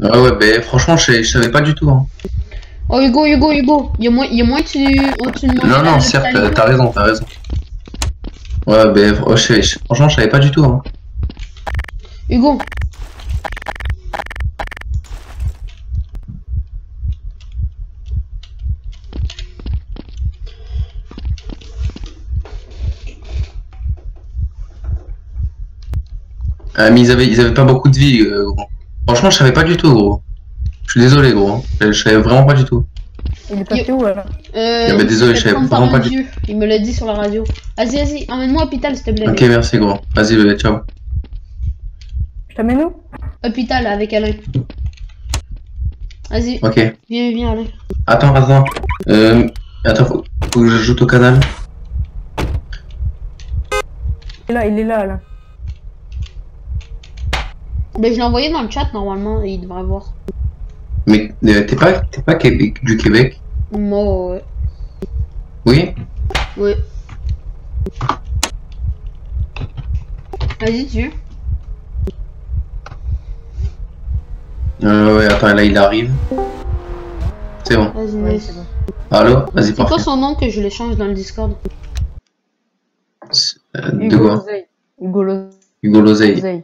Ah ouais, ben franchement, je savais pas du tout. Hein. Oh Hugo, il y a moins que tu demandes Non, non, le certes, salut. t'as raison, t'as raison. Ouais, ben franchement, je savais pas du tout. Hein. Hugo. Ah, mais ils avaient pas beaucoup de vie, gros. Franchement, je savais pas du tout, gros. Je suis désolé, gros. Hein. Je savais vraiment pas du tout. Il est passé où là? Ah, bah, Il s'est désolé, je fait savais prendre par vraiment un pas du tout. dieu. Il me l'a dit sur la radio. Vas-y, emmène-moi à l'hôpital s'il te plaît. Ok, mec. merci, gros. Vas-y, bébé, ciao. Je t'amène où? Hôpital avec Alain. Vas-y, Ok. viens Alain. Attends. Euh, attends, faut que j'ajoute au canal. Il est là. Ben, je l'ai envoyé dans le chat normalement et il devrait voir. Mais t'es pas du Québec? Moi, ouais. Oui? Ouais. Vas-y, tu Ouais, attends, là, il arrive. C'est bon. Vas-y, Ouais, nice. c'est bon. Allô? Vas-y, C'est quoi parfait. son nom que je l'échange dans le Discord? De Hugo quoi? Lozeille. Hugo Hugo Lozeille. Lozeille.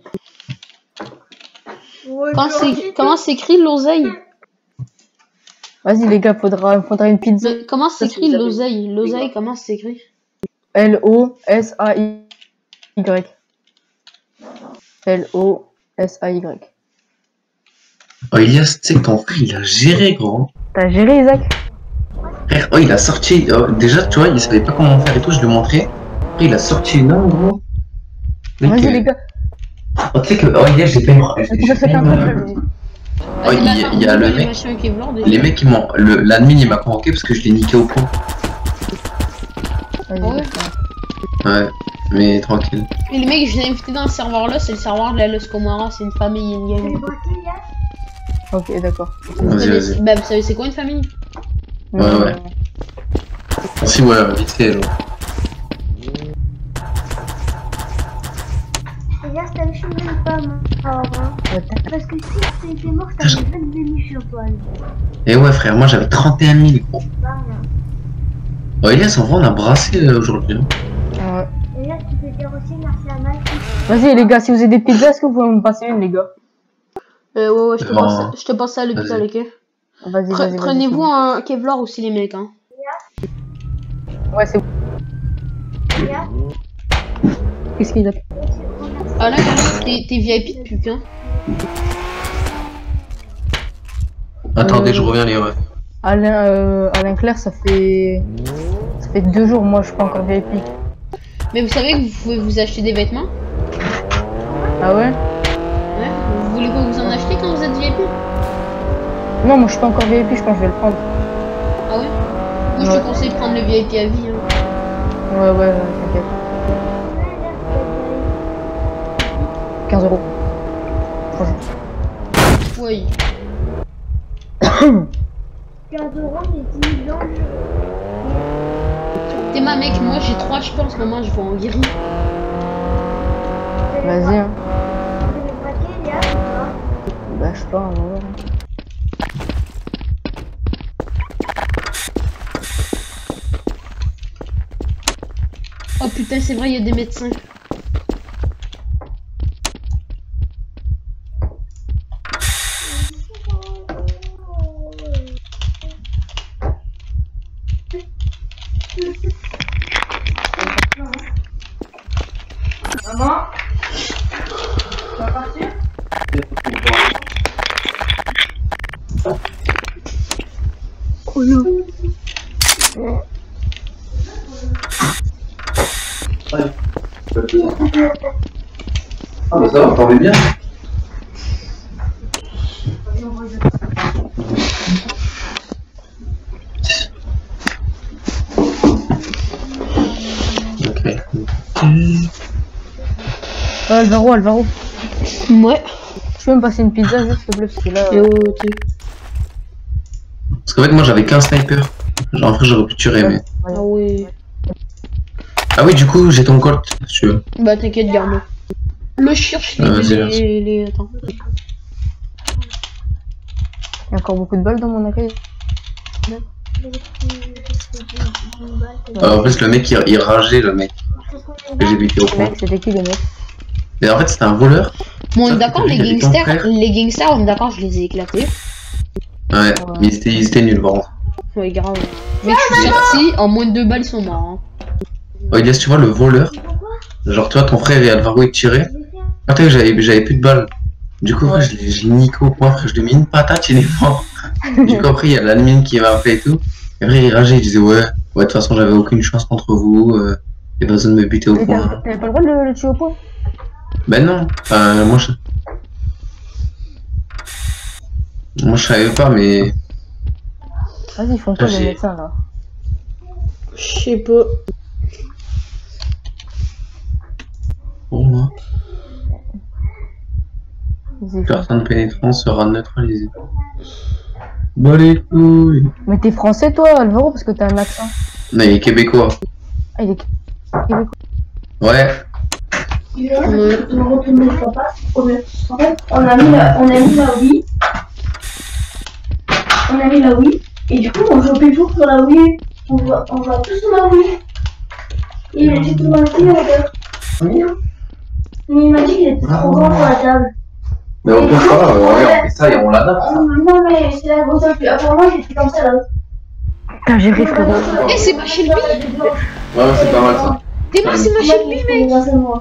Comment s'écrit l'oseille? Vas-y les gars, faudra une pizza. Mais comment s'écrit l'oseille? L'oseille, comment ça s'écrit? L-O-S-A-Y. L-O-S-A-Y. Oh, Elias, tu sais que ton frère, il a géré, gros. T'as géré Isaac? Frère, oh, il a sorti. Déjà, tu vois, il savait pas comment faire et tout, je lui ai montré. Après, il a sorti une arme, gros. Mec, Vas-y les gars. Oh, tu sais que. Oh, Elias, j'ai fait une. J'ai fait un truc là, vas-y. Oh, il y a le mec. Les mecs, ils m'ont. L'admin, il m'a convoqué parce que je l'ai niqué au point. Vas-y, Ouais. Ouais, mais tranquille. Et les mecs, je les ai invités dans ce serveur là, c'est le serveur de la Los Comara, c'est une famille in-game. Ok, d'accord. Vas-y. Bah, vous savez, c'est quoi une famille? Ouais. Si, ouais, vite fait, genre. Elias, t'avais même pas mort, hein. Parce que si t'étais mort, t'avais 22 000 sur toi. Et ouais, frère, moi j'avais 31 000, gros. Pas rien. Oh, Elias, en vrai, on a brassé aujourd'hui. Hein. Ouais. Elias, tu peux dire aussi merci à Mike. Vas-y les gars, si vous avez des pizzas, est-ce que vous pouvez me passer une les gars? Ouais, je te passe ça à l'hôpital, ok? Vas-y. Prenez-vous un Kevlar aussi, les mecs, hein. Ouais, c'est bon. Elias, Qu'est-ce qu'il a? Alain, t'es VIP depuis quand? Attendez, je reviens, les refs. Alain Claire, ça fait 2 jours, moi je suis pas encore VIP. Mais vous savez que vous pouvez vous acheter des vêtements? Ah ouais? Ouais. Vous voulez pas vous en acheter quand vous êtes VIP? Non, moi je suis pas encore VIP, je pense que je vais le prendre. Ah ouais? Moi, je te conseille de prendre le VIP à vie, hein. Ouais, t'inquiète. 15 €. Oui. 15 euros, mais 10 000 ans. T'es ma mec, moi j'ai 3 HP en ce moment, je vais en guérir. Vas-y, hein. Tu veux le braquer, Elias, ou pas? Bah, je sais pas, on va voir. Oh putain, c'est vrai, il y a des médecins. Maman? Tu vas partir? Oh non. Ah, bah ça va, t'en es bien? Ok. Alvaro. Ouais. Tu peux me passer une pizza, s'il te plaît, parce que là. Parce qu'en fait, moi j'avais qu'un sniper. Genre, en fait, j'aurais pu tuer, mais. Ah oui. Ah oui, du coup, j'ai ton colt, si tu veux. Bah t'inquiète, garde. Le cherche vas-y, les... Attends. y a encore beaucoup de balles dans mon accueil. En plus, le mec, il rageait, le mec. Que j'ai buté au Le point. mec, c'était qui le mec? Et en fait, c'était un voleur. Bon, on Ça, est d'accord, c'est lui, il avait ton frère. les gangsters, on est d'accord, je les ai éclatés. Ouais, mais ils étaient nuls, par contre. Ouais, grave. Mec, je suis sorti, en moins de 2 balles, ils sont morts. Hein. Oh, Elias, tu vois, le voleur. Genre, tu vois, ton frère et Alvaro, ils tiraient. Attends, j'avais plus de balles. Du coup, après, je l'ai niqué au point, frère. Je lui ai mis une patate, il est mort. Du coup, après, il y a l'admin qui m'a appelé et tout. Et après, il rageait, il disait, ouais, de toute façon, j'avais aucune chance contre vous. Il y a pas besoin de me buter au Mais point. t'avais pas le droit de le tuer au point? Ben non, enfin, moi, je savais pas, mais. Vas-y, ils font quoi les J'ai- médecins là? Je sais pas. Pour moi, Ils y font. personne pénétrant sera neutralisé. Bon, les couilles. Mais t'es français toi, Alvaro, parce que t'as un accent. Non, il est québécois. Ah, il est québécois. Ouais. En fait, on a mis la Wii. On a mis la Wii. Et du coup, on joue toujours sur la Wii. On va tous sur la Wii. Et il était tout dans le regarde. Mais il m'a dit qu'il était trop grand pour la table. Mais on peut pas, on fait ça et on l'adapte. Non, mais c'est la grosse table. Apparemment, j'étais comme ça là. Putain, j'ai ri frérot. Eh, c'est ma Shelby. Ouais, c'est pas mal ça. T'es moi, c'est ma Shelby, mec.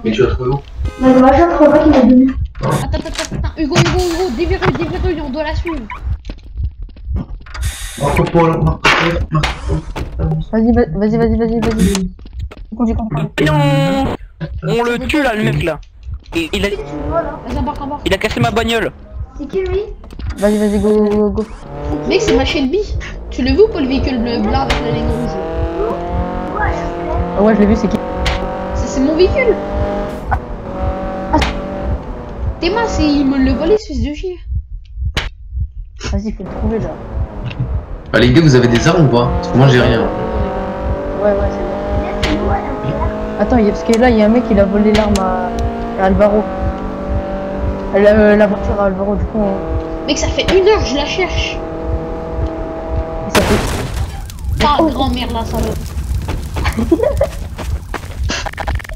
Mais tu as trouvé où? Mais le machin, je crois pas qu'il est venu. Attends. Hugo, déverrouille, on doit la suivre. Marco Polo, Marco Polo. Vas-y. Conduis. Non, on le tue là, le mec là. Il a, Vas-y, embarque. il a cassé ma bagnole. C'est qui lui? Vas-y, go. Mec, c'est ma Shelby. Tu l'as vu ou pas le véhicule bleu blanc avec la ligne rouge? Ouais, je sais. Ah ouais, je l'ai vu, c'est qui? C'est mon véhicule. T'es moi, il me l'a volé, ce fils de chien. Vas-y, faut le trouver là. Bah, les gars, vous avez des armes ou pas? Parce que moi, j'ai rien. Ouais, c'est bon. Attends, parce que là, il y a un mec qui a volé l'arme à Alvaro. La voiture à Alvaro, du coup, Mec, ça fait 1 heure, je la cherche. ça fait... Ah, grand-mère, la salope.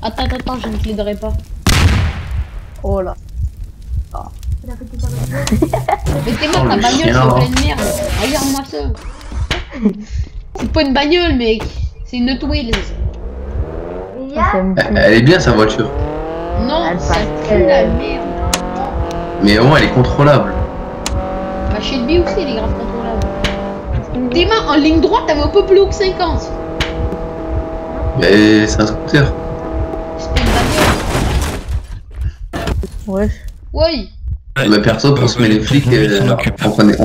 Attends, je ne te l'aiderai pas. Oh là. Mais t'es mort, Oh, ta le bagnole, chien. c'est plein de merde. Regarde-moi ça. C'est pas une bagnole, mec. C'est une Hot Wheels. Elle est bien sa voiture. Non, Elle ça passe pue la très- merde. Mais au moins, elle est contrôlable. Ma Shelby aussi, elle est grave contrôlable. T'es mort, en ligne droite, t'avais un peu plus haut que 50. Mais c'est un scooter. C'est pas une bagnole. Ouais. Oui. Mais perso, pour se mettre les flics, on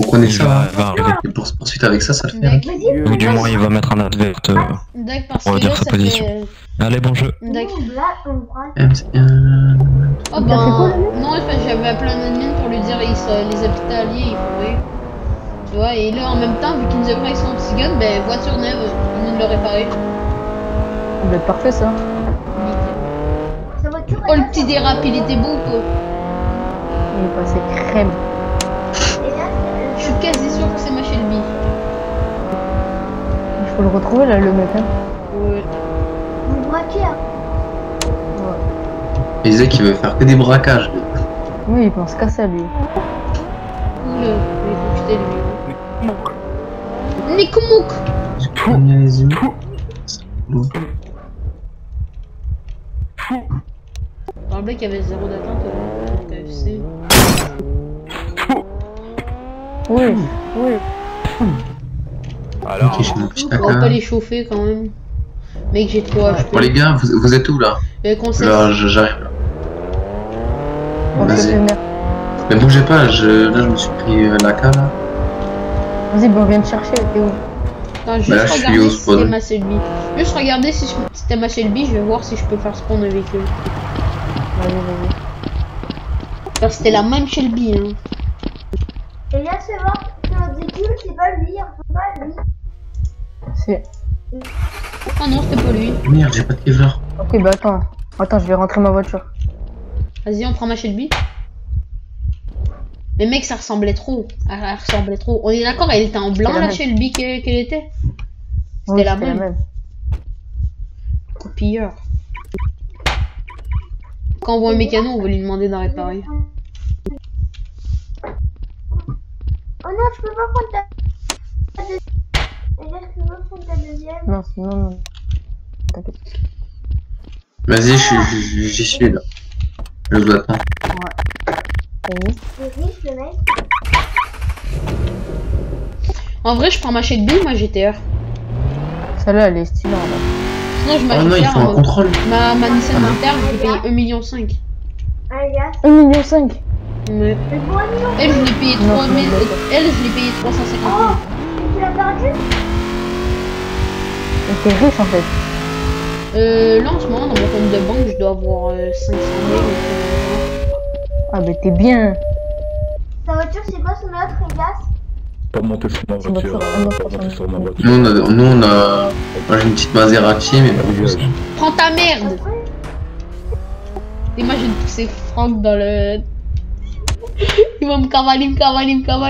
connaît Il ça. va arriver. Et pour se poursuivre avec ça, ça le fait. D'accord. Ou du moins, il va mettre un advert. D'accord, parce On va que dire là, sa ça position. fait... Allez, bon jeu. D'accord. Oh fait quoi, ben... Non, enfin, j'avais appelé un admin pour lui dire les habitants alliés, il faudrait... Tu vois, et là, en même temps, vu qu'il nous a pris son petit gun, ben, voiture neuve, il vient de le réparer. Ça va être parfait ça. Nickel. Oh, le petit dérap, il était beau, quoi. Il est passé crème. Je suis quasi sûr que c'est ma Shelby. Il faut le retrouver là, le mec. Hein. Ouais. Vous braquez, hein. Il disait qu'il veut faire que des braquages. Oui, il pense qu'à ça lui. Oula, il faut que je t'ai Nikomouk. Je connais les yeux. Je me rappelais qu'il y avait 0 d'attente au KFC. Oui. Alors, Ok, je suis mon petit On va caca. pas les chauffer quand même. Mec, j'ai trop HP. Bon, les gars, vous êtes où là? Là, j'arrive là. On va Vas-y. se venir. Mais bougez pas, là, je me suis pris la K là. Vas-y, bon, on vient te chercher. T'es où? Attends, juste Bah là, je suis regarder au si spawn. c'était ma Shelby. Juste regarder si c'était ma Shelby, je vais voir si je peux faire spawn un véhicule. Vas-y. Parce que c'était la même Shelby, hein. Et là, c'est voir que notre véhicule, c'est pas lui, c'est pas lui. C'est... Oh non, c'était pas lui. Merde, j'ai pas de Kevlar. Ok, bah attends. Attends, je vais rentrer ma voiture. Vas-y, on prend ma Shelby. Mais mec, ça ressemblait trop. Elle ressemblait trop. On est d'accord, elle était en blanc là chez le bic qu'elle était. C'était la même. Copieur. Quand on voit un mécano, on va lui demander d'en réparer. Oh non, je peux pas prendre ta deuxième. Je peux pas prendre ta deuxième. Non, non. T'inquiète. Vas-y, j'y suis là. Je vous attends. Ouais. C'est riche le mec. En vrai, je prends ma chaîne B, ma GTR. Celle-là, elle est stylée en vrai. Sinon, je Oh m'achète non, il faut un contrôle. ma Nissan Alter, je l'ai payé 1,5 million. Allez, gars. 1,5 million. Ouais. Mais pour 1 million. Elle, je l'ai payé Non, 3 000. c'est bon. Elle, je l'ai payé 350 000. Oh, tu l'as perdu? T'es riche en fait. Là, en ce moment, dans mon compte de banque, je dois avoir 500 000. Ah, bah t'es bien. Ta voiture, c'est quoi son autre, Vegas? Pas monter sur ma voiture. Pas monter sur ma voiture. Nous, on a... Moi, j'ai une petite Maserati, mais pas plus. Prends ta merde! Imagine pousser Franck dans le... Il va me cavaler, il me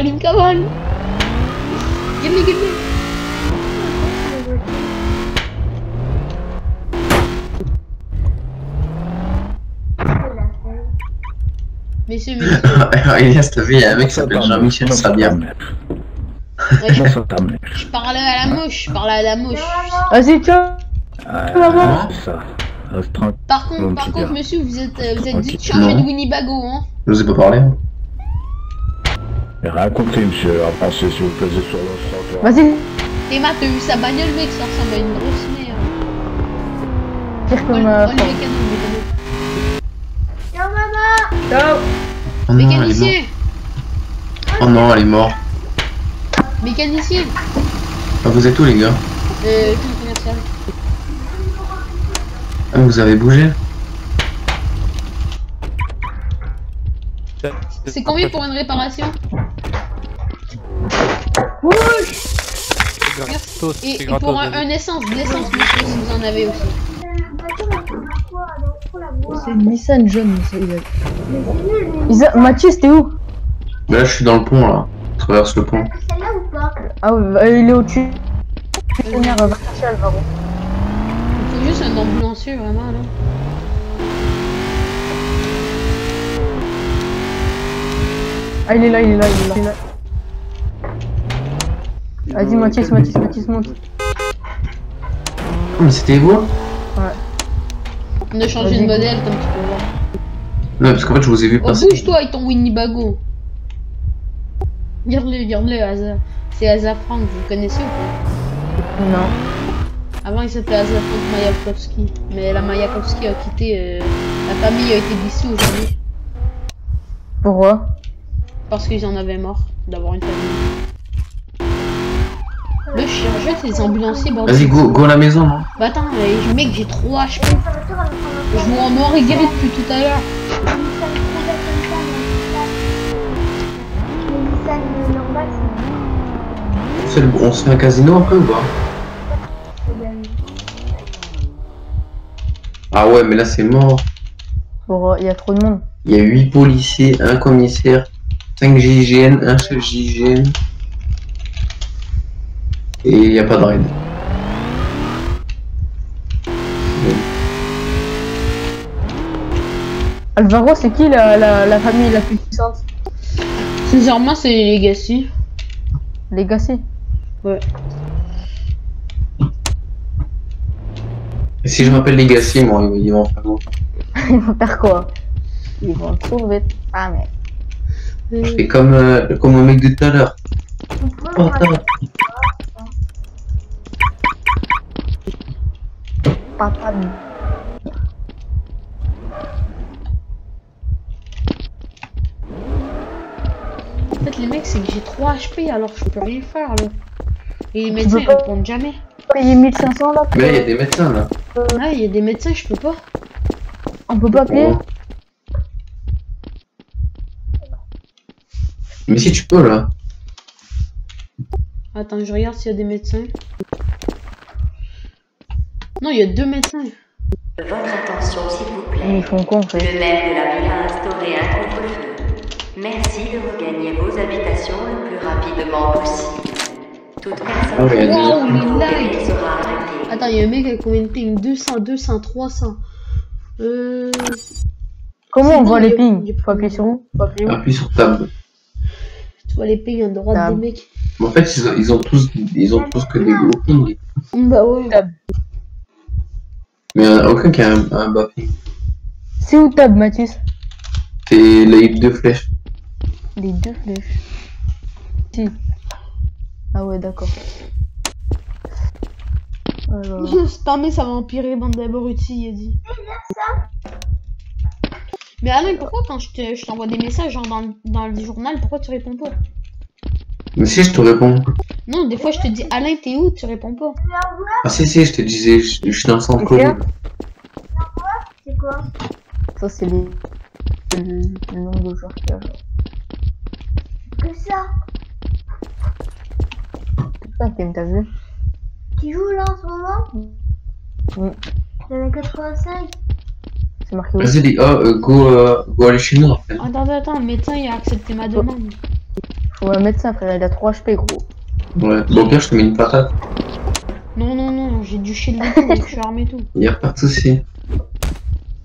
cavale. Gueule. Messieurs. Elias, t'as vu, il y a un mec qui s'appelle Jean-Michel Sabia. Je parle à la mouche, Vas-y, tiens. Comment? C'est ça. Reste tranquille. Par contre, monsieur, vous êtes dit changer de Winnebago, hein? Je vous ai pas parlé. J'ai rien compris, monsieur. Avancez s'il vous plaît sur le trottoir. Vas-y. Théma, t'as vu sa bagnole, mec, ça ressemble à une grosse merde. Pire Oh, comme le mécano. Ciao, maman. Ciao. Oh non, elle est Mécanicien. morte. Oh non, elle est morte. Mécanicien. Ah, vous êtes où, les gars? Tout commercial. Ah, vous avez bougé? C'est combien pour une réparation? Merci. Et pour un essence, de l'essence, monsieur, si vous en avez aussi. C'est une Nissan jaune. Mais c'est nul. Mathis, t'es où? Mais là, je suis dans le pont, là. Je traverse le pont. Celle-là ou pas? Ah ouais, il est au-dessus. Va chercher Alvaro. Il faut juste un ambulancier, vraiment, là. Ah, il est là. Vas-y, Mathis, monte. Oh, mais c'était vous? Ouais. On a changé de modèle, comme tu peux voir. Non, parce qu'en fait, je vous ai vu Oh, passer. bouge-toi avec ton Winnebago. Regarde-le, Asa. C'est Asa Frank, vous le connaissez ou pas? Non. Avant, il s'appelait Asa Frank Majakowski. Mais la Majakowski a quitté. La famille a été dissoute aujourd'hui. Pourquoi? Parce qu'ils en avaient marre d'avoir une famille. Le chien, jette les ambulanciers, bordel. Vas-y, go à la maison, non? Bah attends, mec, j'ai 3 HP. Ta voiture, elle va prendre un Je vois en noir et gris depuis tout à l'heure. Nissan normal, On se fait un casino un peu ou pas? Ah ouais, mais là, c'est mort. Il y a trop de monde. Il y a 8 policiers, 1 commissaire, 5 GIGN, 1 chef GIGN. Et il n'y a pas de raid. Alvaro, c'est qui la famille la plus puissante? Sincèrement, c'est les Legacy. Legacy. Ouais. Et si je m'appelle Legacy, moi, ils vont faire quoi? Ils vont faire quoi? Ils vont trouver. Ah, mais. Je fais comme un mec de tout à l'heure. Oh, Papa. En fait, les mecs, c'est que j'ai 3 HP alors je peux rien faire là. Et les Tu médecins peux pas répondent jamais. payer 1500 là? Mais là, il y a des médecins là. Ah, il y a des médecins, je peux pas. On peut pas payer? Mais si tu peux là. Attends, je regarde s'il y a des médecins. Non, il y a 2 médecins. Votre attention, s'il vous plaît. Ils font quoi en fait? Le maire de la ville a instauré un couvre-feu. Merci de regagner vos habitations le plus rapidement possible. Toute personne Ah ouais, Waouh, les considérée likes. sera arrêtée. Attends, il y a un mec avec combien de ping? 200, 200, 300. Comment C'est on bon, voit les il- pings? il- Faut appuyer sur où? Faut appuyer où? Appuie sur tab. Tu vois les pings à droite Tab. des mecs. Mais en fait, ils ont tous que des gros pings. Bah ouais. Mais il n'y en a aucun qui a un bas ping. C'est où tab, Mathis? C'est les 2 flèches. Les 2 flèches. Si. Ah ouais, d'accord. Alors... Spammer, ça va empirer, bande d'abrutis, il a dit. Mais Alain, pourquoi quand je t'envoie des messages genre dans le journal, pourquoi tu réponds pas? Mais si, je te réponds. Non, des fois je te dis Alain, t'es où? Tu réponds pas. Ah si, je te disais, je suis dans le centre Qu'est-ce qu'il y a? Covid. C'est quoi? Ça, c'est le nombre de joueurs qu'il y a. Que ça? Putain, t'as vu? Qui joue là en ce moment? Oui. J'avais 85. C'est marqué où? Vas-y, les go aller chez nous en fait. Attends, le médecin il a accepté ma demande. Faut un médecin, frère, il a 3 HP, gros. Ouais, bon, bien, je te mets une patate. Non, j'ai du shield et tout, et je suis armé et tout. Y a pas de souci.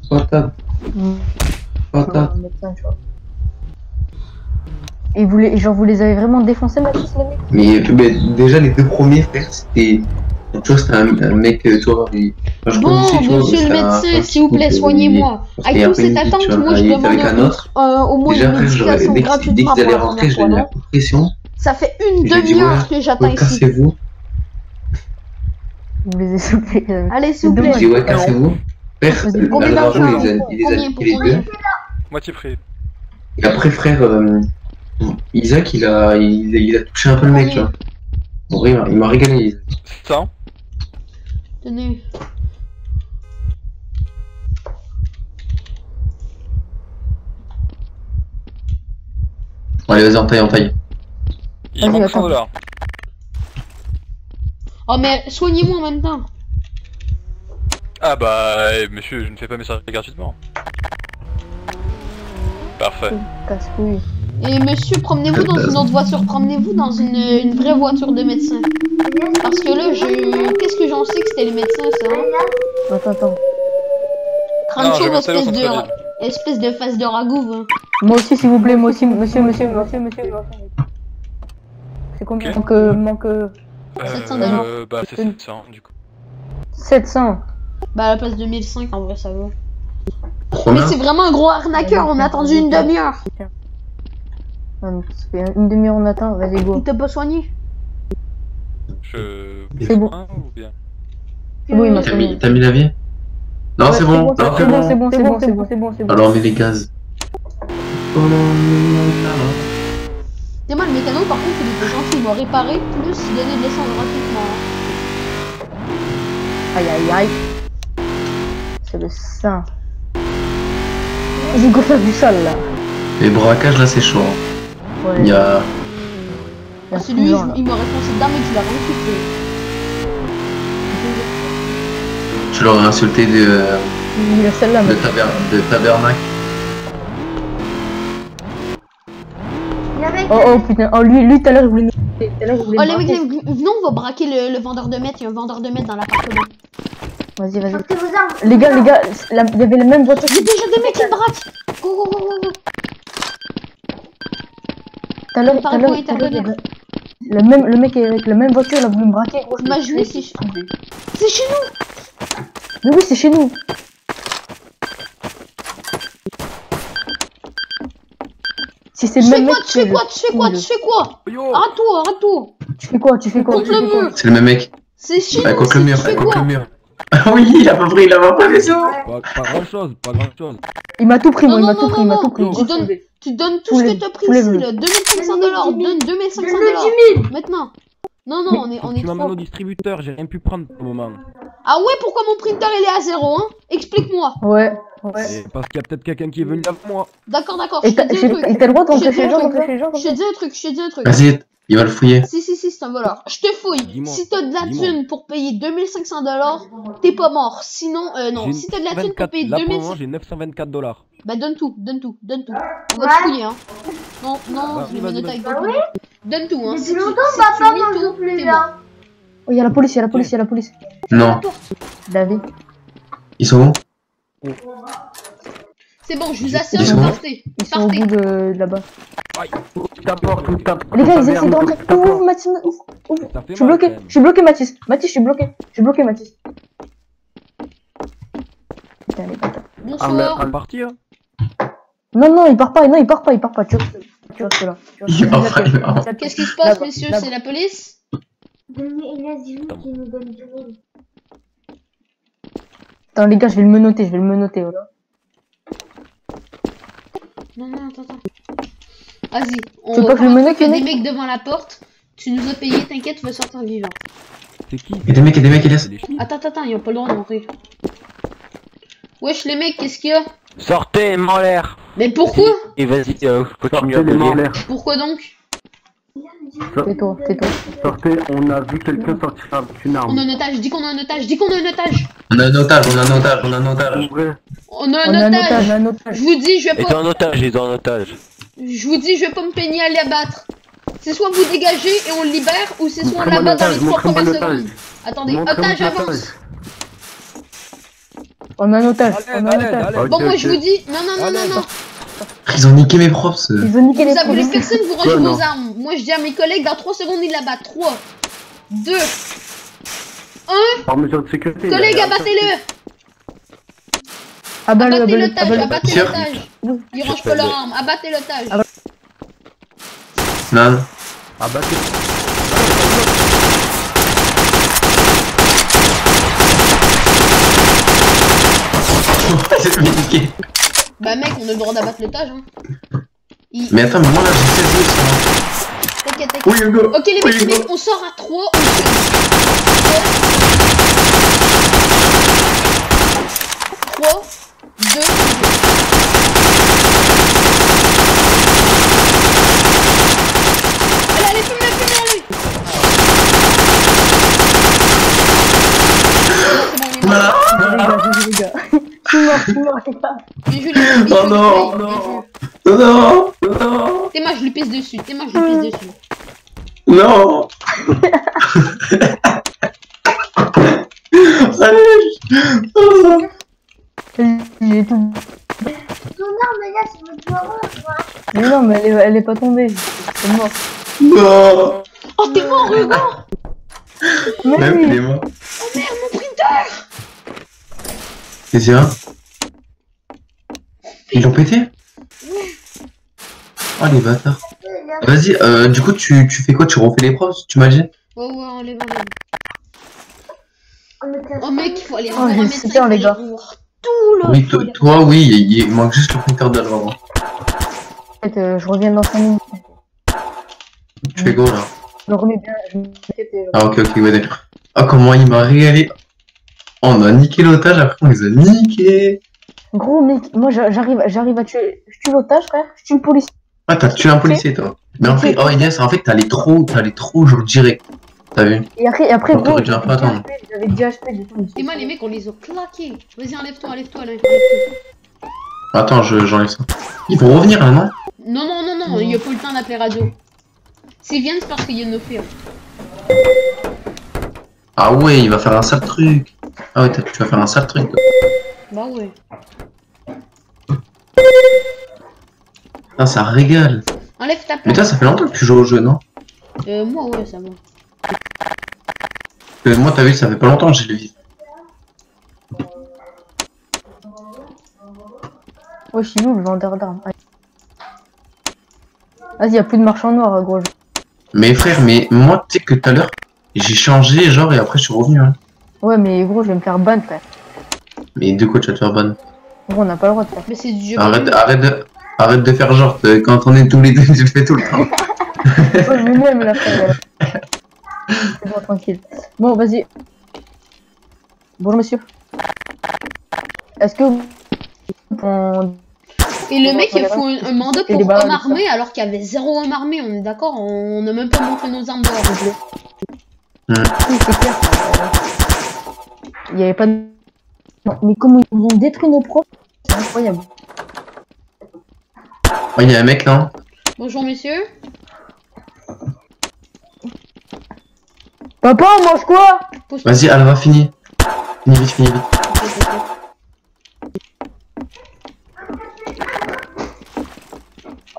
Patate, Faut patate. un médecin, tu vois. Et genre, vous les avez vraiment défoncés, Mathis, les mecs? Mais déjà, les 2 premiers, frère, c'était. Tu vois, c'était un mec, tu vois, enfin, je Bon, connaissais, tu vois, monsieur le c'était médecin, un s'il vous plaît, type, soignez-moi. parce Avec qu'il y a toute pas une cette vie, attente, tu vois, moi je il était avec un demande autre. au moins Déjà, une frère, médication dès gratuitement qu'ils pour allaient la rentrer, première je fois, l'ai mis à non? coup de pression. Ça fait une J'ai dit, demi-heure ouais, que j'attends ici. Cassez-vous. Vous les avez sauvés. Allez, s'il vous C'est plaît. J'ai dit, ouais, cassez-vous. Frère, Combien Alvaro, d'argent? il les a Combien niqués pour les combien? 2. Moitié prix. Et après, frère, Isaac, il a touché un peu le mec, tu vois. En vrai, il m'a régalé, Isaac. Ça. Tenez. Allez, vas-y, en taille. Il Vas-y, manque attends. 100 $. Oh, mais soignez-moi en même temps. Ah bah, monsieur, je ne fais pas mes services gratuitement. Parfait. Casse-couille. Et monsieur, promenez-vous dans une autre voiture. Promenez-vous dans une vraie voiture de médecin. Parce que là, qu'est-ce que j'en sais que c'était les médecins, ça, hein? Attends. Crancho, j'avais installé au centre-ville. espèce de face de ragouve. Hein. Moi aussi, s'il vous plaît, moi aussi, monsieur. C'est combien? Ok. Manque 700 $. Bah, c'est 700 du coup. 700. Bah, à la place de 1005, en vrai, ça va. Mais Combien? c'est vraiment un gros arnaqueur, on a attendu une demi-heure. Ça fait une demi-heure, on attend, vas-y, go. Il t'a pas soigné? C'est bon. Ou bien C'est bon, il m'a soigné. T'as mis la vie? Non, c'est bon. Non, C'est bon. Alors, mets les gaz. T'es mal, le mécano, par contre, il était gentil, il m'a réparé, plus il donnait de l'essence gratuitement. Aïe. C'est le sang. Vas-y, go faire du sale, là. Les braquages, là, c'est chaud. Hein. Ouais. Il y a. C'est lui, il m'a répondu dedans, mais tu l'as rien insulté. Tu l'aurais insulté de Il a celle-là, mais... de tabernacle. Oh putain, oh lui tout à l'heure il voulait nous... Oh les mecs, venons, on va braquer le vendeur de mètres, il y a un vendeur de mètres dans l'appartement. Vas-y. Portez vos armes. Les gars, il y avait la même voiture. Il y a déjà des mecs qui braquent. Go. Tout à l'heure, le mec avec la même voiture, il a voulu me braquer. Gros, Il m'a joué, c'est chez nous. Mais oui, c'est chez nous. Si c'est le même mec... Tu fais quoi? Yo. Arrête-toi. Tu fais quoi Contre le mur. C'est le même mec. C'est chez Bah, nous, contre le mur, tu fais contre quoi? le mur. Ah oui, il a pas pris raison. Pas grand chose. Il m'a tout pris, moi, Non, il m'a non, tout pris, il m'a non, tout pris. non. Tu donnes tout ce que t'as pris Soulève-le. ici, là. 2500 $. Donne 2500 $. Maintenant. Non, on est Tu m'emmènes trop. au distributeur, j'ai rien pu prendre pour le moment. Ah ouais, pourquoi mon printer il est à 0, hein? Explique-moi. Ouais. Et parce qu'il y a peut-être quelqu'un qui est venu avant moi. D'accord. Et Je te dis un truc. t'as le droit de rentrer Je te chez les gens, dis un truc. comme Je te dis un truc. Vas-y, il va le fouiller. Si. c'est un voleur. Je te fouille. Dis-moi, Si t'as de la dis-moi. thune pour payer 2500 $, t'es pas mort. Sinon, non. J'ai Si t'as de la thune pour 24 payer là, pour le 2500 moment, j'ai 924 $. bah donne tout. On va te fouiller, hein. Non, Bah, je vais vas-y, me noter vas-y. avec toi. Donne tout, hein. Depuis Si tu- longtemps, si papa, tu moi, mets je tout, joue plus t'es là. mort. Oh, il y a la police, il y a la police, il y a la police. Non. David. Ils sont où? C'est bon, je vous assure, Ils sont où? partez. Ils sont au bout de là-bas. Aïe. Les gars, ils essaient d'entrer. Ouvre, Mathis, ouvre. Ça fait Je suis mal, bloqué, quand même. je suis bloqué, Mathis. Mathis, je suis bloqué. Je suis bloqué, Mathis. Putain, les bâtards. Bonsoir. C'est parti, hein. Non, il part pas, non, il part pas. Tu restes là. Il part pas, il part pas. Qu'est-ce qui se passe, messieurs? C'est la police? Qui nous donne du monde. Attends, les gars, je vais le menotter, voilà. Non, attends. Vas-y, on Tu veux pas que je le commence menotte, que le des mec mecs devant la porte. Tu nous as payé, t'inquiète, tu vas sortir vivant. C'est qui? Et des mecs, il laisse. C'est les chemises. Attends, ils ont pas le droit d'entrer. Wesh les mecs, qu'est-ce qu'il y a? Sortez, en l'air. Mais pourquoi? Et vas-y, continue à payer. Pourquoi donc? Tais-toi. Sortez, on a vu quelqu'un sortir avec une arme. On a un otage, dis qu'on a un otage. On a un otage. Ouvrez. On a On un a un otage. otage. Je vous dis, je vais Ils pas. sont en otage, ils sont en otage. Je vous dis, je vais pas me peigner à l'abattre. C'est soit vous dégagez et on le libère, ou c'est soit on Montrez-moi l'abat dans les l'otage, 3 premières montrez-moi secondes. Attendez, Montrez-moi otage l'otage. avance. On a un otage. Ok, Bon, moi je ok. vous dis, non. Ils ont niqué mes props. Ils ont niqué les Vous appelez produits. personne, vous rangez Quoi, vos non armes. Moi je dis à mes collègues, dans 3 secondes ils l'abattent. 3, 2, Par mesure de sécurité. collègues, abattez-le. Abat-le, Abattez abat-le, l'otage, abat-le. abattez Sûr. l'otage. Ils rangent pas leur arme, abattez l'otage. Non. Abattez. C'est fait niquer. Bah mec, on a le droit d'abattre l'otage, hein. Mais attends, mais moi là j'ai 16 sur moi. T'inquiète. Oui, Hugo. Ok les Oui, mecs, Hugo. on sort à 3, on tue. 3, 2, allez, fume-le, allez. C'est bon, Les gars. Je suis mort, les gars. bien joué les mecs, Oh non, bien non. joué. Non. Tes mains, je lui pisse dessus, Non. Allez. Oh. J'ai tout. Ton arme, là, c'est votre parole, quoi. Mais non, mais elle est pas tombée. C'est mort. Non. Oh, t'es mort, Hugo. Mais Même il oui. est mort. Oh merde, mon printer. Et c'est un. Ils l'ont pété? Oh les bâtards. Vas-y, du coup tu fais quoi? Tu refais les props, tu m'as dit? Ouais, on les va. On est Oh mec, il faut aller Oh, voir un j'ai médecin, super, il faut les aller gars. voir tout là. Oui, toi oui, il manque juste le printer d'Alvaro. En fait, je reviens dans 5 minutes. Tu fais quoi là? Je me remets bien, je m'inquiète. Ah ok, ouais d'accord. Ah comment il m'a régalé. On a niqué l'otage, après on les a niqués. Gros mec, moi j'arrive à tuer. Je tue l'otage, frère. Je tue le policier. Ah t'as tué un policier toi. Mais en fait, oh Elias, en fait t'allais trop genre direct. T'as vu? Et après On gros, t'aurait dû un peu attendre. j'avais 10 HP du coup. Et moi, les mecs, on les a claqués. Vas-y, enlève-toi là. Attends, j'enlève ça. Ils vont revenir là, non? Non, il y a pas le temps d'appeler radio. S'ils viennent, c'est parce qu'il y a nos faits. Ah ouais, il va faire un sale truc. Ah ouais, tu vas faire un sale truc. Toi. Bah ouais. Ah, ça régale. Enlève ta Mais plaque. toi, ça fait longtemps que tu joues au jeu, non? Moi, ouais, ça va. Parce que moi, t'as vu, ça fait pas longtemps que j'ai le vif. Ouais, je suis où le vendeur d'armes? Vas-y, y'a plus de marchand noir, gros. Mais frère, mais moi, tu sais que tout à l'heure, j'ai changé, genre, et après, je suis revenu. Hein. Ouais, mais gros, je vais me faire ban, frère. Mais de quoi tu vas te faire ban? Gros, on n'a pas le droit de faire. Mais c'est du jeu. Arrête de faire genre, quand on est tous les deux, tu le fais tout le temps. Ouais, mais même la frère. C'est bon, tranquille. Bon, vas-y. Bonjour, monsieur. Est-ce que on... Et le mec, il faut un mandat Et pour les balles, homme armé alors qu'il y avait 0 homme armé, on est d'accord? On n'a même pas montré nos armes dehors. Oui, c'est clair. Il y avait pas de... Mais comment ils ont détruit nos profs, c'est incroyable. Oh, il y a un mec là. Bonjour messieurs. Papa, on mange quoi? Vas-y, Alva, finis. Finis vite, finis vite.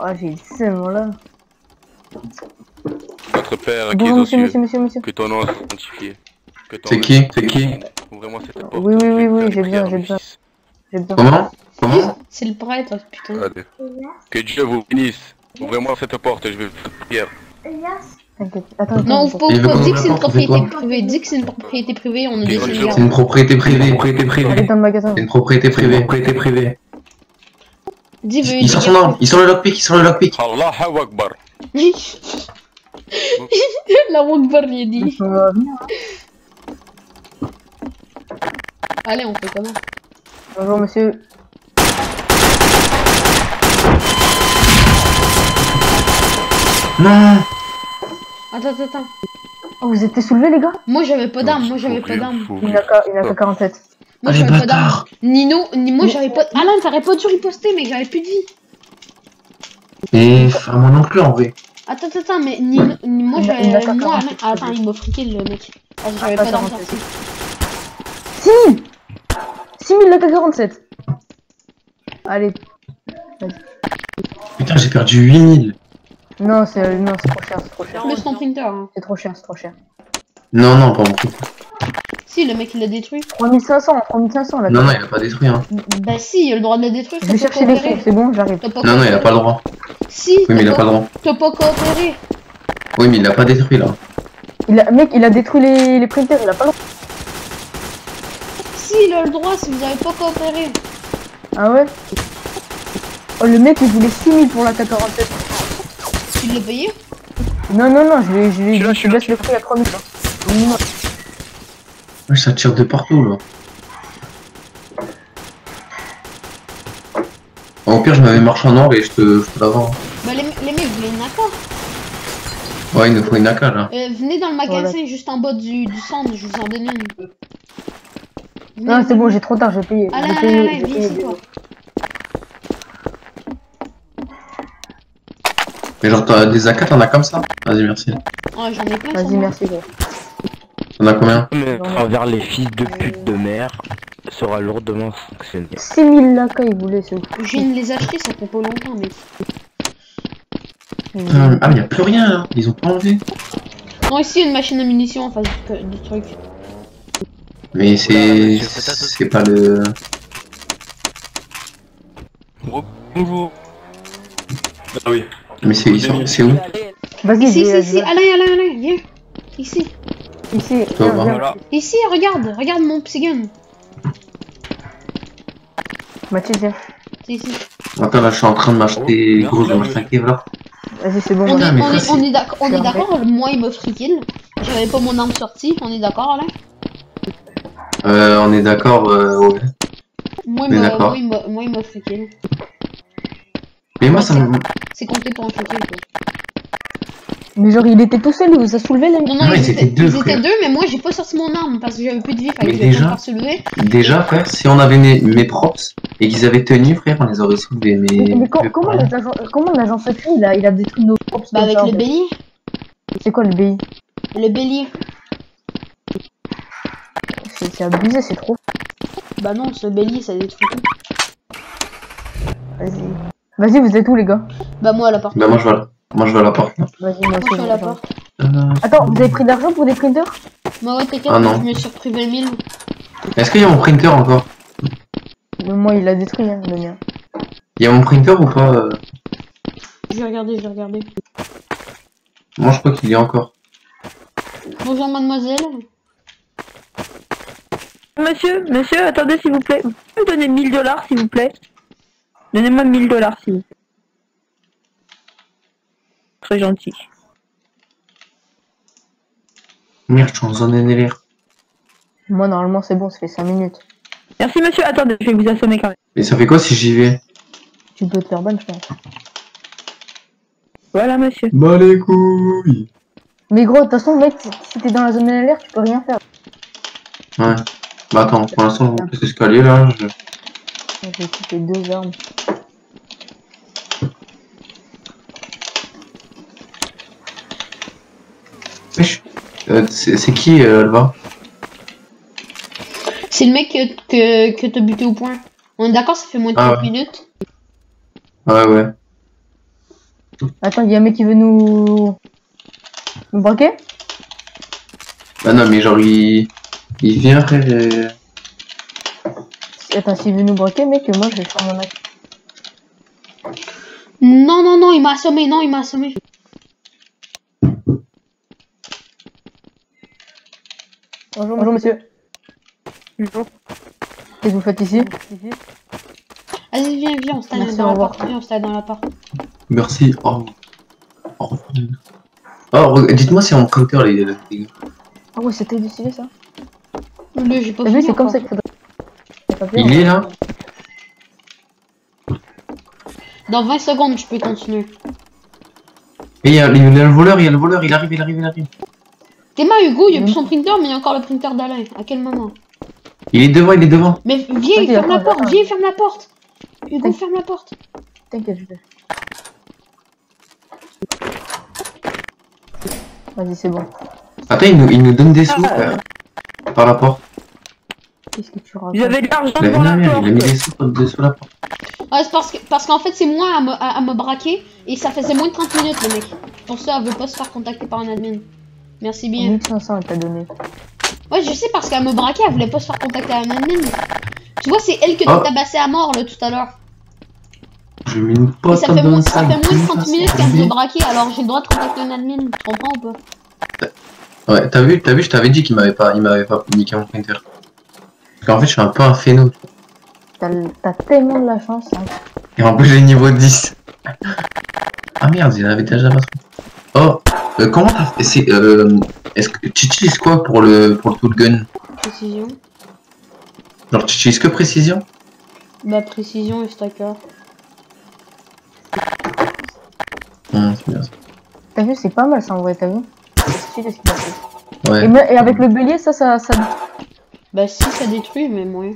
Oh, j'ai le seum là. Votre père qui est Bonjour aux monsieur, cieux, monsieur. que ton nom soit sanctifié. Que ton C'est qui? C'est qui? Vraiment cette porte. Oui, j'ai besoin. Comment? C'est le prêtre, putain. Allez. Que Dieu vous bénisse. Ouvrez-moi cette porte, je vais faire prière. T'inquiète. Attends. Non, ouvre pas, Il veut dis que c'est une qu'on propriété fait quoi? privée. Dis que c'est une propriété privée, on a des C'est génial. C'est une propriété privée. Allez dans le magasin. C'est une propriété privée. Dis, veux Ils sont sur l'arme, ils sont le lockpick, Allah Akbar. La Wakbar, il a dit. Ils sont venus. Allez, on fait comment? Bonjour monsieur. Non. Attends. Oh, vous étiez soulevés les gars? Moi j'avais pas d'armes, Il n'a qu'à 47. Moi Allez, j'avais pas d'armes. bâtard. Nino, moi j'avais pas. Alain, t'aurais pas dû riposter, mais j'avais plus de vie. Et enfin, moi non plus en vrai. Attends, mais Nino, moi Il a j'avais. qu'à Moi, 47. Alain. Attends, il m'a friqué le mec. Parce que j'avais pas d'armes sorties. Si 6000 n'a qu'à 47. Allez. Putain, j'ai perdu 8000. Non, c'est trop cher. Plus ton printer. Hein. C'est trop cher. Non, pas beaucoup. Si, le mec il l'a détruit. 3500 là. Non, il a pas détruit, hein. Bah si, il a le droit de le détruire. Je vais chercher les fonds, c'est bon, j'arrive. Non, il a pas le droit. Si, Oui, mais il a pas le droit. t'as pas coopéré. Oui, mais il l'a pas détruit là. Mec, il a détruit les printers, il a pas le droit. Si, il a le droit si vous avez pas coopéré. Ah ouais? Oh, le mec, il voulait 6000 pour la K47. Tu l'as payé? Non, je baisse le prix à 3000. Ouais, ça tire de partout là. Au pire, je m'avais marché en or et je te la vends. Bah les mecs, vous voulez une accord? Ouais, il nous faut une AK là. Venez dans le magasin juste en bas du centre, je vous en donne une. Non, c'est bon, j'ai trop tard, j'ai payé. Allez, viens ici toi. Mais genre, t'as des AK, t'en as comme ça? Vas-y, merci. Oh, j'en ai plein. Vas-y, merci gros. T'en as combien? Mais à travers les fils de pute de mère sera lourdement sanctionné. 6000 là quand il voulait, c'est ouf. Je viens de les acheter, ça fait pas longtemps, mec. Ah, mais y'a plus rien là. Ils ont pas enlevé. Non, ici, il y a une machine à munitions en face du truc. Mais c'est pas le. Bonjour. Ah oui. Mais c'est où? Vas-y, Ici, Alain, viens. Ici. Ici, Toi, va. Voilà. Ici, regarde mon psygun. Mathilde, viens. C'est ici. Attends, là, je suis en train de m'acheter gros dans le 5 là. Vas-y, c'est bon. On mais est frère, d'accord, moi il m'a free kill. J'avais pas mon arme sortie, on est d'accord, Alain? On est d'accord, ouais. Moi Mais il d'accord. m'a free kill. Mais moi, ça me. C'est compté pour un free kill, quoi. Mais genre, il était tout seul, il vous a soulevé là? Non, Non, ils étaient deux, ils frère. étaient deux, mais moi j'ai pas sorti mon arme parce que j'avais plus de vie, fallait Mais que je déjà- pas se lever. Déjà, frère, si on avait mes props et qu'ils avaient tenu, frère, on les aurait soulevés. Mais comment l'agent secret il a détruit nos props Bah comme avec ça, en le fait? bélier. C'est quoi le BI? Le bélier. C'est abusé, c'est trop. Bah non, ce bélier ça détruit tout. Vas-y, vous êtes où les gars? Bah moi à la porte. Bah, moi, je vais à la porte. Là. Vas-y, moi Moi je aussi. suis à la porte. Attends, vous avez pris de l'argent pour des printers? Moi ouais, t'inquiète, Ah, non. je me suis repris 20 000. Est-ce qu'il y a mon printer encore? Mais moi, il l'a détruit, hein, le mien. Il y a mon printer ou pas? Je vais regarder. Moi, je crois qu'il y a encore. Bonjour mademoiselle. Monsieur, attendez s'il vous plaît. Vous pouvez me donner 1000 $, s'il vous plaît? Donnez-moi 1000 $, s'il vous plaît. Très gentil. Merde, je suis en zone NLR. Moi, normalement, c'est bon, ça fait 5 minutes. Merci monsieur, attendez, je vais vous assommer quand même. Mais ça fait quoi si j'y vais? Tu peux te faire ban, je pense. Voilà, monsieur. Bah les couilles. Mais gros, de toute façon, mec, si t'es dans la zone de l'alerte, tu peux rien faire. Ouais. Bah attends, pour l'instant, on monte les escaliers là. J'ai équipé 2 armes. C'est qui, Alva? C'est le mec que t'as buté au point. On est d'accord, ça fait moins de 30 minutes. Ouais. Attends, il y a un mec qui veut nous braquer? Bah non, mais genre, il vient, frère, et... Attends, s'il veut nous braquer, mec, moi, je vais faire mon acte. Non, il m'a assommé, il m'a assommé. Bonjour, monsieur. Bonjour. Qu'est-ce que vous faites ici? Vas-y, viens, on se taille dans l'appart. Viens, on se taille dans l'appart. Merci. Oh, dites-moi si on counter les gars. Ah ouais, c'était décidé ça. Le, j'ai pas vu, c'est comme ça qu'il faudrait. Il est là? Dans 20 secondes, je peux continuer. Et il y a le voleur, il arrive. T'es mal, Hugo, il y a plus son printer, mais il y a encore le printer d'Alain. À quel moment? Il est devant. Mais viens, ferme la porte, Hugo, ferme la porte. T'inquiète, je vais. Vas-y, c'est bon. Attends, il nous donne des sous par la porte. Qu'est-ce que tu racontes? J'avais de l'argent La dans la mère, porte. il a mis des sous la porte. Ouais, c'est parce qu'en fait, c'est moi à me braquer, et ça faisait moins de 30 minutes, le mec. Pour ça, elle veut pas se faire contacter par un admin. Merci bien. 1500, elle t'a donné. Ouais, je sais, parce qu'elle me braquait, elle voulait pas se faire contacter par un admin. Tu vois, c'est elle que t'as tabassé à mort, là, tout à l'heure. Je mine pas. Et ça fait moins de 30 minutes qu'elle me braquait, alors j'ai le droit de contacter un admin, tu comprends ou pas? Ouais, t'as vu, je t'avais dit qu'il m'avait pas niqué mon printer. Parce qu'en fait, je suis un peu un phéno. T'as tellement de la chance. Hein. Et en plus, j'ai niveau 10. Ah merde, il avait déjà pas trop. Oh, comment t'as fait? Est-ce que tu utilises quoi pour le toolgun? Précision. Genre, tu utilises que précision? Bah, précision et stacker. C'est bien ça. T'as vu, c'est pas mal ça en vrai, t'as vu? C'est stylé ce qu'il a fait. Ouais. Et avec le bélier, ça... Bah, si, ça détruit, mais moins.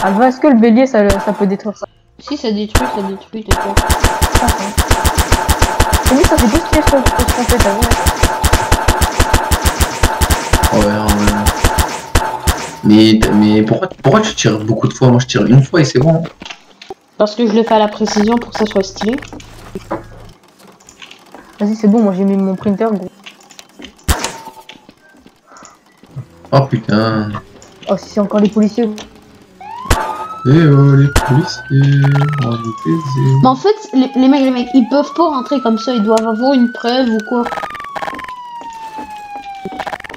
Alva, est-ce que le bélier, ça peut détruire ça? Si, ça détruit, t'inquiète. Et lui, ça fait tout ce qu'on fait, t'as vu? Ouais. Mais pourquoi tu tires beaucoup de fois? Moi, je tire une fois et c'est bon. Parce que je le fais à la précision pour que ça soit stylé. Vas-y, c'est bon, moi j'ai mis mon printer, gros. Oh putain. Oh, si c'est encore les policiers. Eh oh, les policiers, on va vous baiser. Mais en fait, les mecs, ils peuvent pas rentrer comme ça, ils doivent avoir une preuve ou quoi.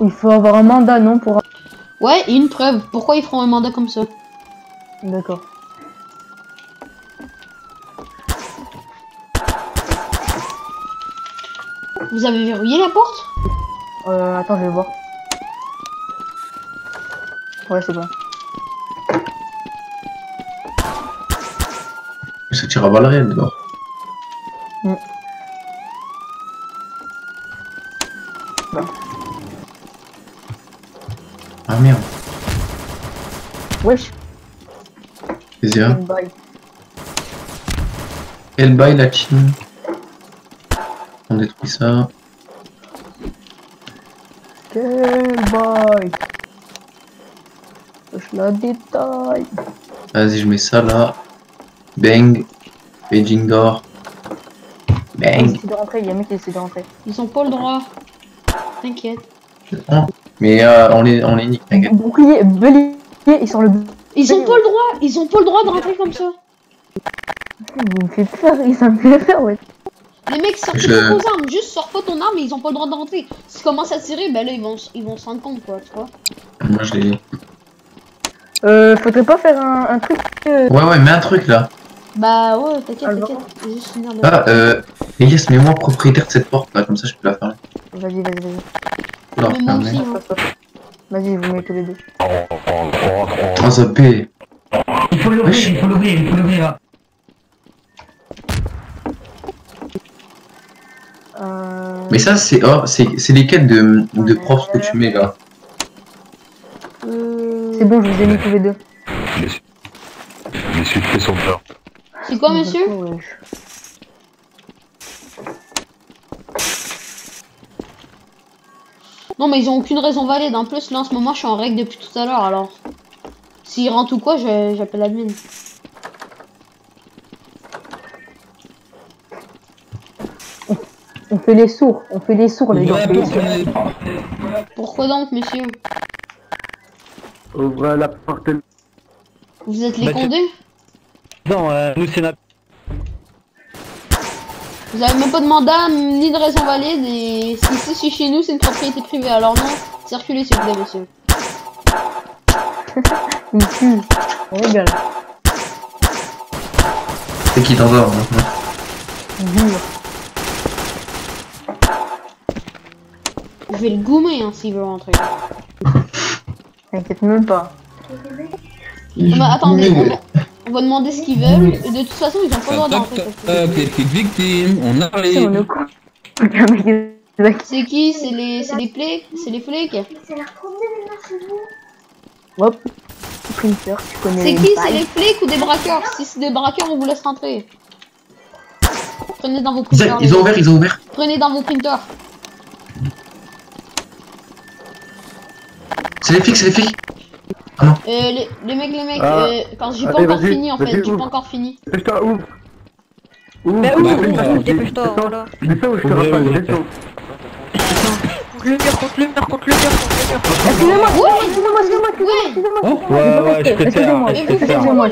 Il faut avoir un mandat, non, pour... Ouais, et une preuve. Pourquoi ils feront un mandat comme ça? D'accord. Vous avez verrouillé la porte? Attends, je vais voir. Ouais, c'est bon. Ça tire à balles réelles dehors. Bon. Ah merde. Wesh. Vas-y, hein. Bye. Elle baille la chine. On détruit ça. Quel bail. Je la détaille. Vas-y, je mets ça là. Bang. Paging door. Bang. Il de rentrer, il y a un mec qui essaie de rentrer. Ils ont pas le droit. T'inquiète. Mais on les nique, t'inquiète. Bouclier, bélier, ils sont le... Ils ont pas le droit. Ils ont pas le droit de rentrer comme ça. Il me fait peur, ça me fait peur, ouais. Les mecs sortent pas vos armes, juste sors pas ton arme et ils ont pas le droit de rentrer. S'ils commencent à tirer, ben là ils vont se rendre compte quoi, tu vois. Moi je l'ai. Faudrait pas faire un truc. Ouais, mets un truc là. Bah ouais, t'inquiète. Juste finir de... Ah, Elias, mets-moi propriétaire de cette porte là, comme ça je peux la fermer. Vas-y. Mais moi aussi, hein. Vas-y, vous mettez les deux. Oh, ça paie. Il faut l'ouvrir là. Mais ça, c'est les quêtes de profs que tu mets là. C'est bon, je vous ai mis tous les deux. Les succès sont peur. C'est quoi, monsieur? Non, mais ils ont aucune raison valide. En plus, là, en ce moment, je suis en règle depuis tout à l'heure, alors. S'ils rentrent ou quoi, j'appelle l'admin. On fait les sourds, les gars. Pourquoi donc, monsieur? Ouvrez la porte. Vous êtes les condés? Non, nous c'est la... Vous avez même pas de mandat, ni de raison valide, et si c'est chez nous, c'est une propriété privée. Alors non, circulez s'il vous plaît, monsieur. Il me tue. On rigole. C'est qui t'en dort maintenant? Dur. Je vais le goumer hein, s'il veut rentrer. T'inquiète même pas. Bah, attendez, on va demander ce qu'ils veulent. De toute façon, ils ont pas le droit d'entrer. Les petites victimes, on arrive. C'est qui? C'est les flics? C'est les flics? Hop. Printer, tu connais. C'est qui? C'est les flics ou des braqueurs? Si c'est des braqueurs, on vous laisse rentrer. Prenez dans vos printers. Ils ont ouvert. Prenez dans vos printers. C'est les flics. Ah non. Les mecs, quand j'ai pas Allez, encore vas-y, fini en fait, vas-y, j'ai ouvre. pas encore fini. Dépêche-toi, ouvre. Mais ouvre, dépêche-toi, voilà. Descends ou je te rappelle, descends. Contre le mur. Excusez-moi, Ouais, je préfère. excusez-moi.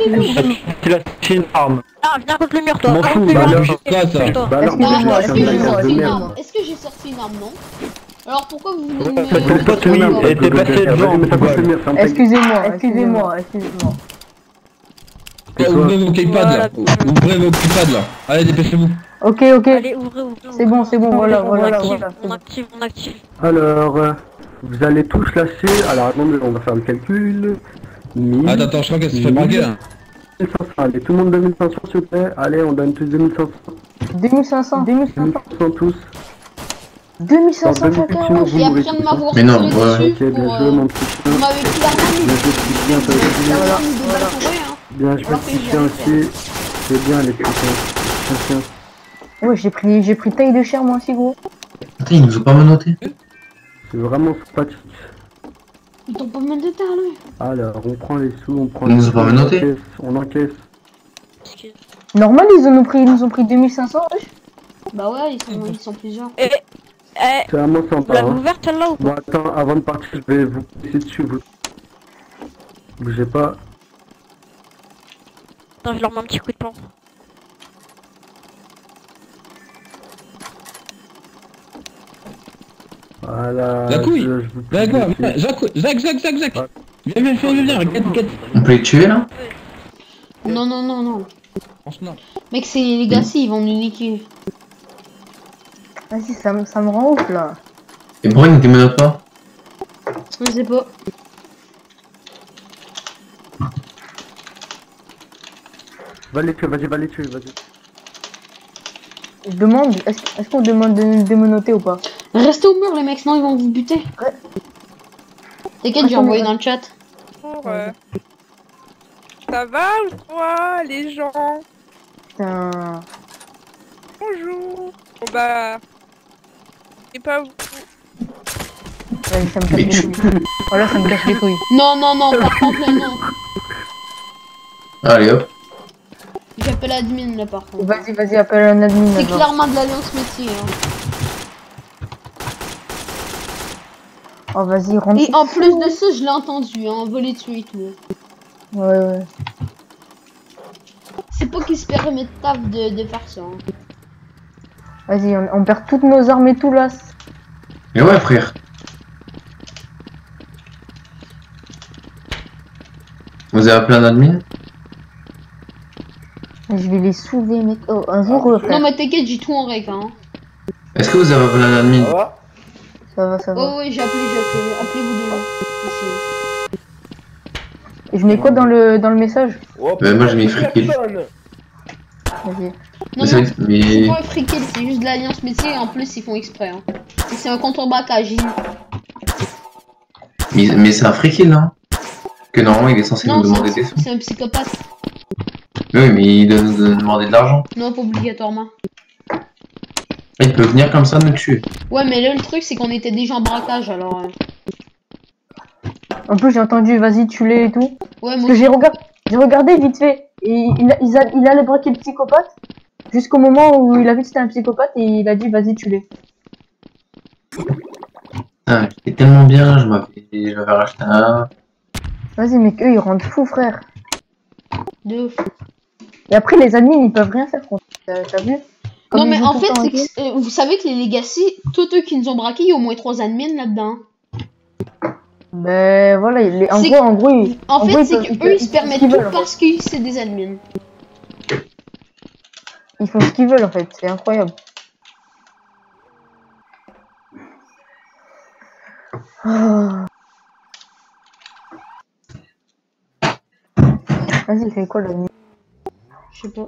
Tu as une arme. Ah, viens contre le mur, toi. M'en fous, Contre le bah, mur. alors, Dépêche-toi. Bah alors, Excusez-moi, Est-ce que j'ai excusez-moi. sorti une arme? Est-ce que j'ai sorti une arme? Non. Alors pourquoi vous voulez me... Ton pote, oui, et t'es passé devant. Excusez-moi. Ouvrez vos keypads là. Ouvrez vos keypads là. Allez, dépêchez-vous. Ok. Allez, ouvrez. C'est bon, voilà. On active. Alors, vous allez tous lâcher. Alors, attendez, on va faire le calcul. 1000. Attends, je crois qu'elle se fait braquer là. 2500, allez, tout le monde 2500 s'il vous plaît. Allez, on donne tous 2500. 2500 tous. 2500 chacun. Et après de m'avoir Mais non, tiré ouais. dessus Ok, bien pour... joué, mon petit Vous chien. m'avez pris la main. Bien joué, petit chien, t'as joué. Bien joué, petit chien aussi. C'est bien, les petits chiens. Ouais, j'ai pris taille de chair moi aussi gros. Attends, ils nous ont pas menotté. C'est vraiment sympathique. Ils t'ont pas mal de terre là. Alors, on prend les sous, on prend Ils les nous ont pas menotté. On encaisse. Normal, ils nous ont pris 2500. Bah ouais, ils sont plusieurs. C'est vraiment Vous sympa. l'avez Hein. ouverte celle-là ou pas? Bon, attends, avant de partir, je vais vous laisser dessus. Vous bougez pas. Attends, je leur mets un petit coup de plan. Voilà. La couille. Zach. Viens, regarde. On peut les tuer là? Non. Mec, c'est les gars, si, ils vont nous niquer. Vas-y, ça me rend ouf là. Et pourquoi ils ne démenotent pas? Je sais pas. Va les tuer, vas-y. Je demande, est-ce qu'on demande de nous démonoter ou pas? Restez au mur les mecs, sinon ils vont vous buter. Ouais. T'inquiète, j'ai envoyé dans le chat. Ça va ou quoi, les gens? Putain. Bonjour. Bon bah... C'est pas vous. Ouais, ça me casse les couilles. Voilà, ça me casse les couilles. Non, par contre là, non. Allez hop. J'appelle admin là par contre. Vas-y, appelle un admin. C'est clairement de l'alliance métier. Hein. Oh, vas-y, rentre. Et en plus de ça, je l'ai entendu, hein, voler dessus et tout. Ouais. C'est pas qu'ils se permettent de faire ça. Hein. Vas-y, on perd toutes nos armes et tout là. Mais ouais, frère. Vous avez appelé un admin? Je vais les soulever, mec. Oh, un jour, frère. Non, mais t'inquiète, j'ai tout en règle. Hein. Est-ce que vous avez appelé un admin? Ça va. Oh, oui, j'ai appelé. Appelez-vous demain. Et je mets quoi dans le message? Moi j'ai mis free kill. Vas-y. Non, non, c'est pas un free kill, c'est juste de l'alliance métier et en plus ils font exprès. Hein. Et c'est un contre-braquage. Mais c'est un free kill, hein. Que normalement il est censé nous demander des sous. C'est un psychopathe. Oui, mais il doit nous demander de l'argent. Non, pas obligatoirement. Il peut venir comme ça nous tuer. Ouais, mais là le truc c'est qu'on était déjà en braquage alors. En plus j'ai entendu vas-y tue-les et tout. Ouais, parce que j'ai regardé vite fait. Et il allait braquer le psychopathe. Jusqu'au moment où il a vu que c'était un psychopathe et il a dit vas-y tue-les. Ah, c'était tellement bien, j'avais racheté un. Vas-y mec, eux ils rendent fous frère. De ouf. Et après les admins ils peuvent rien faire contre. T'as vu? Comme non mais en fait c'est que, vous savez que les Legacy, tous eux qui nous ont braqués, il y a au moins 3 admins là-dedans. Ben voilà, en gros c'est qu'eux ils se permettent tout parce que c'est des admins. Ils font ce qu'ils veulent en fait, c'est incroyable. Oh. Vas-y, fais quoi la nuit? Je sais pas.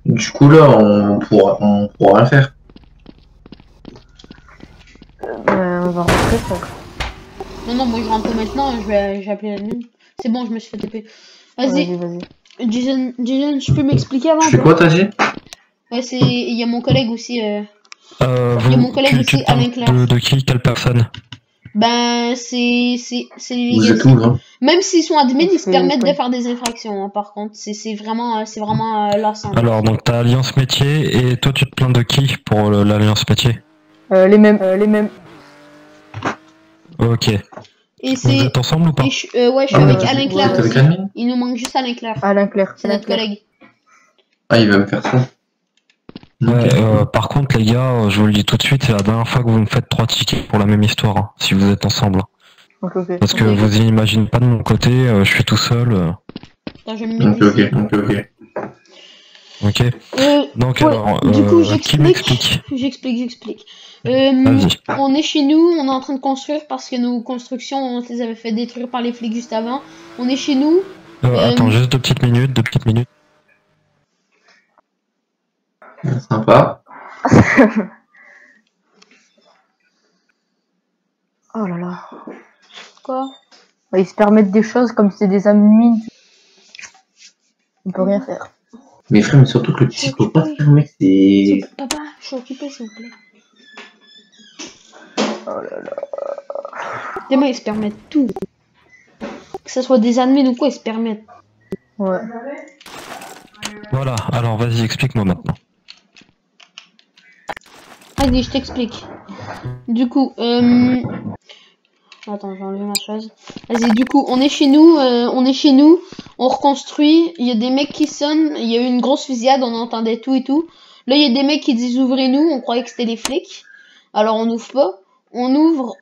Du coup là, on pourra rien faire. On va rentrer ça. Non, moi je rentre maintenant, je vais appeler l'admin. C'est bon, je me suis fait taper. Vas-y. Jason, je peux m'expliquer avant? Tu fais quoi, t'as dit? Ouais, il y a mon collègue aussi. Il y a mon collègue aussi, Alain Claire. De qui? Quelle personne? Ben, c'est les Vous êtes où, hein? Même s'ils sont admins, ils se permettent de faire des infractions, hein, par contre. C'est vraiment lassant. Alors, donc t'as Alliance Métier, et toi tu te plains de qui pour l'Alliance Métier? Les mêmes. Ok. Et vous êtes ensemble ou pas? Ouais, je suis avec Alain Claire aussi. Il nous manque juste Alain Claire. Alain Claire. C'est notre collègue. Ah, il va me faire ça. Ouais, par contre les gars, je vous le dis tout de suite, c'est la dernière fois que vous me faites 3 tickets pour la même histoire, hein, si vous êtes ensemble. Okay. Parce que vous imaginez pas de mon côté, je suis tout seul. Attends, je vais me mettre ok. Ok. Donc ouais, alors, du coup, qui m'explique? J'explique. Vas-y. On est chez nous, on est en train de construire parce que nos constructions, on les avait fait détruire par les flics juste avant. On est chez nous. Attends, juste 2 petites minutes. Sympa. Oh là là. Quoi? Ils se permettent des choses comme c'est des amis. On peut rien faire. Mais frère, mais surtout que le psychopathe, mec, c'est... Papa, je suis occupé, s'il vous plaît. Oh là là. Les mecs, ils se permettent tout. Que ce soit des admins ou quoi, ils se permettent. Ouais. Voilà, alors vas-y, explique-moi maintenant. Allez, je t'explique. Du coup, attends, j'ai enlevé ma chose. Vas-y, du coup, on est chez nous, on reconstruit, il y a des mecs qui sonnent, il y a eu une grosse fusillade, on entendait tout et tout. Là, il y a des mecs qui disent ouvrez-nous, on croyait que c'était les flics. Alors, on ouvre pas. On ouvre,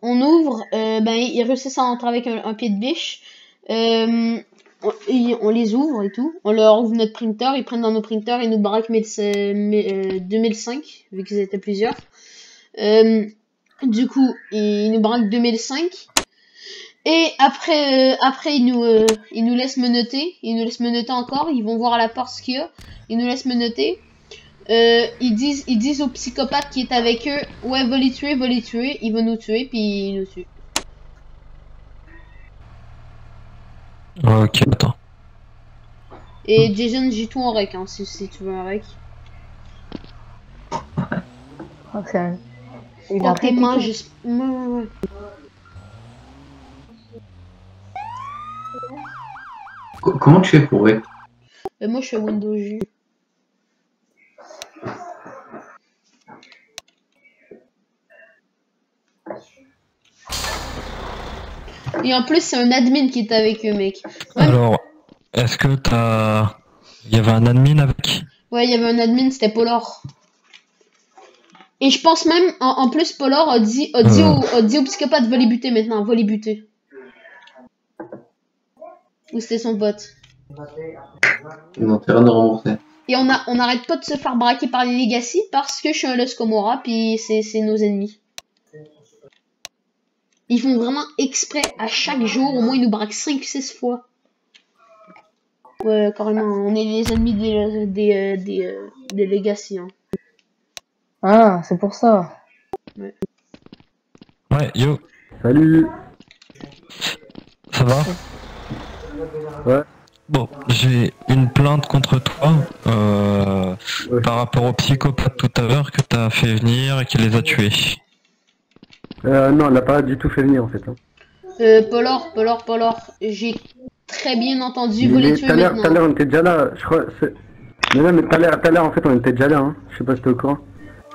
ben, ils réussissent à entrer avec un pied de biche. On les ouvre et tout. On leur ouvre notre printer, ils prennent dans nos printers et nous braquent 2005, vu qu'ils étaient plusieurs. Du coup, ils nous braquent 2005. Et après ils nous laissent menotter. Ils nous laissent menotter encore. Ils vont voir à la porte ce qu'il y a. Ils nous laissent menotter. Ils disent au psychopathe qui est avec eux, ouais, va les tuer. Il va nous tuer, puis il nous tue. Ok, attends. Et Jason, j'ai tout en rec, hein, si tu veux un rec. Il a tes mains, ouais. Comment tu fais pour rec? Moi, je suis à Windows J. Et en plus, c'est un admin qui est avec eux, mec. Ouais. Alors, est-ce que il y avait un admin avec? Ouais, il y avait un admin, c'était Polar. Et je pense même, en plus, Polar a dit au psychopathe, va les buter maintenant, va les buter. Ou c'était son pote. Ils ont intérêt de rembourser. Et on n'arrête pas de se faire braquer par les Legacy parce que je suis un Los Comora, puis c'est nos ennemis. Ils font vraiment exprès à chaque jour, au moins ils nous braquent 5-6 fois. Ouais, carrément, on est les ennemis des Legacy. Hein. Ah, c'est pour ça. Ouais. Ouais, yo. Salut. Ça va? Ouais. Bon, j'ai une plainte contre toi par rapport au psychopathe tout à l'heure que t'as fait venir et qui les a tués. Non, elle l'a pas du tout fait venir en fait. Hein. Polor, j'ai très bien entendu, vous Mais les tuez tout à l'heure, maintenant. on était déjà là, je crois. Mais non, mais tout à l'heure, en fait, on était déjà là, hein. Je sais pas si t'es au courant.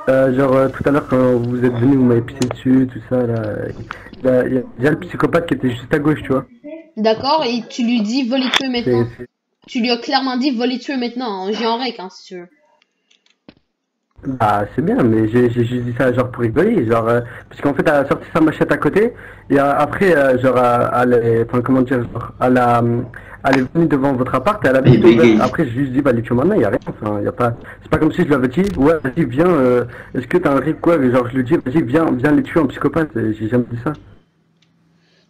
Genre, tout à l'heure, quand vous êtes venu, vous m'avez pissé dessus, tout ça, là. Il y a déjà le psychopathe qui était juste à gauche, tu vois. D'accord, et tu lui dis, va les tuer maintenant. Tu lui as clairement dit, va les tuer maintenant, en géant rec, hein, si tu veux. Bah, c'est bien, mais j'ai juste dit ça, genre, pour rigoler, genre, parce qu'en fait, elle a sorti sa machette à côté, et après, genre, enfin, comment dire, genre, elle est venue devant votre appart, et elle a dit, après, j'ai juste dit, bah, les tuer maintenant, y a rien, enfin, y a pas, c'est pas comme si je lui avais dit, ouais, vas-y, viens, est-ce que t'as un RIP, quoi, et genre, je lui dis, vas-y, viens les tuer en psychopathe, et j'ai jamais dit ça.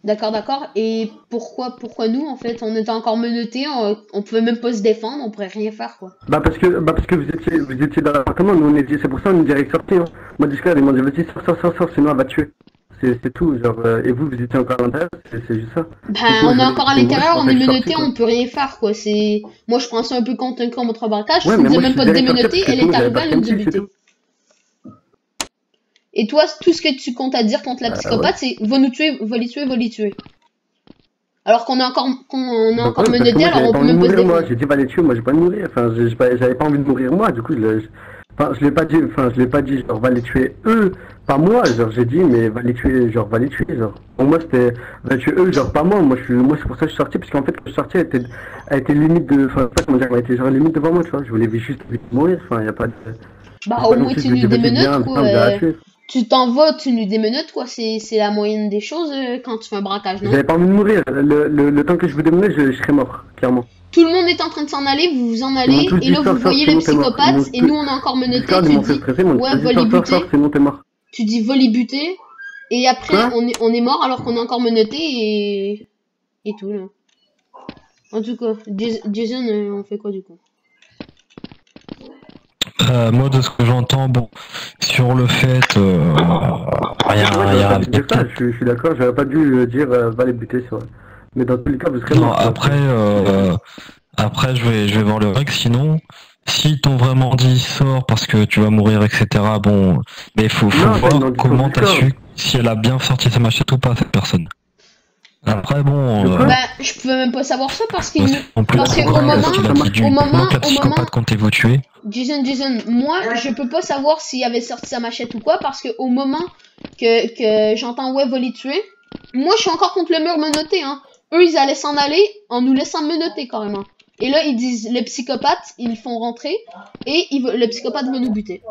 D'accord, et pourquoi nous, en fait, on était encore menottés, on pouvait même pas se défendre, on pourrait rien faire, quoi. Bah parce que vous étiez dans l'appartement, nous on est dit, c'est pour ça on est direct sorti, hein. Moi jusqu'à ils m'ont dit, vas-y, sors, sinon elle va te tuer. C'est tout, genre, et vous étiez encore à l'intérieur, c'est juste ça. Bah, on est encore à l'intérieur, on est menotté, on peut rien faire, quoi, c'est... Moi, je prends ça un peu contre un braquage, ouais, je ne disais moi, même pas de démenoter, elle est arrivée à nous débuter. Et toi, tout ce que tu comptes à dire contre la psychopathe, c'est va nous tuer, va les tuer. Alors qu'on est encore, menotté, alors on peut même pas se défendre. Moi, j'ai dit va les tuer, moi j'ai pas envie de mourir, enfin j'avais pas envie de mourir moi, du coup je l'ai pas dit, genre va les tuer eux, pas moi, genre j'ai dit mais va les tuer, genre. Pour moi c'était va les tuer eux, genre pas moi, c'est pour ça que je suis sorti, parce qu'en fait quand je suis sorti elle était limite de, enfin comment dire, elle était genre limite devant moi, tu vois, je voulais juste mourir, enfin y a pas de... Bah au moins tu nous démenotes, quoi. Tu t'en vas, tu nous démenotes, quoi. C'est la moyenne des choses quand tu fais un braquage, non? J'avais pas envie de mourir. Le temps que je vous démenais, je serais mort, clairement. Tout le monde est en train de s'en aller, vous vous en allez, et là vous voyez le psychopathe, et nous on est encore menottés, tu dis, ouais, va les buter. Tu dis, va les buter, et après on est mort alors qu'on est encore menottés, et tout, là. En tout cas, Jason, on fait quoi du coup? Moi, de ce que j'entends, bon, sur le fait, rien. Je suis d'accord, j'aurais pas dû dire va les buter, ça. Mais dans tous les cas, vous serez mort. Après, je vais voir le règle. Sinon, s'ils t'ont vraiment dit sors parce que tu vas mourir, etc. Bon, mais il faut voir comment t'as su si elle a bien sorti sa machette ou pas, cette personne. Après, bon. Bah, je pouvais même pas savoir ça parce qu'au moment, la psychopathe comptez-vous tuer. Jason, moi, je peux pas savoir s'il avait sorti sa machette ou quoi parce que au moment que j'entends ouais, va les tuer, moi, je suis encore contre le mur menotté, hein. Eux, ils allaient s'en aller en nous laissant menotter carrément. Et là, ils disent le psychopathe, ils le font rentrer et le psychopathe va nous buter.